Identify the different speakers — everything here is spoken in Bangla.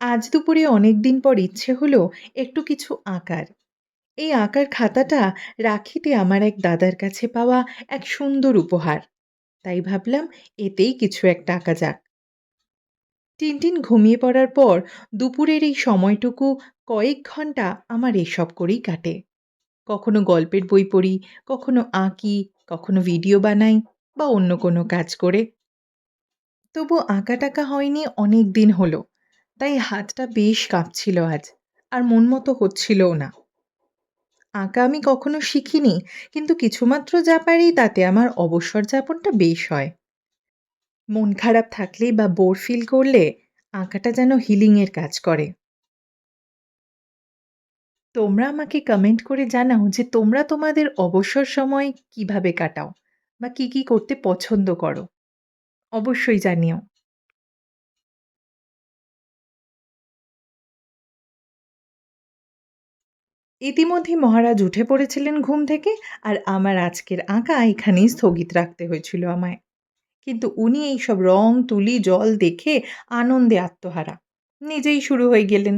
Speaker 1: আজ দুপুরে অনেকদিন পর ইচ্ছে হলো একটু কিছু আঁকার। এই আঁকার খাতাটা রাখিতে আমার এক দাদার কাছে পাওয়া এক সুন্দর উপহার। তাই ভাবলাম এতেই কিছু একটা আঁকা যাক। টিনটিন ঘুমিয়ে পড়ার পর দুপুরের এই সময়টুকু কয়েক ঘন্টা আমার এসব করেই কাটে। কখনো গল্পের বই পড়ি, কখনো আঁকি, কখনো ভিডিও বানাই বা অন্য কোনো কাজ করে। তবু আঁকা-টাকা হয়নি অনেক দিন হলো। তাই হাতটা বেশ কাঁপছিল আজ। আর মন মতো হচ্ছিলও না। আঁকা আমি কখনো শিখিনি, কিন্তু কিছুমাত্র যা পারি তাতে আমার অবসর যাপনটা বেশ হয়। মন খারাপ থাকলে বা বোর ফিল করলে আঁকাটা যেন হিলিং এর কাজ করে। তোমরা আমাকে কমেন্ট করে জানাও যে তোমরা তোমাদের অবসর সময় কিভাবে কাটাও বা কি করতে পছন্দ করো। অবশ্যই জানিও। ইতিমধ্যে মহারাজ উঠে পড়েছিলেন ঘুম থেকে, আর আমার আজকের আঁকা এখানেই স্থগিত রাখতে হয়েছিল আমায়। কিন্তু উনি এইসব রং, তুলি, জল দেখে আনন্দে আত্মহারা। নিজেই শুরু হয়ে গেলেন।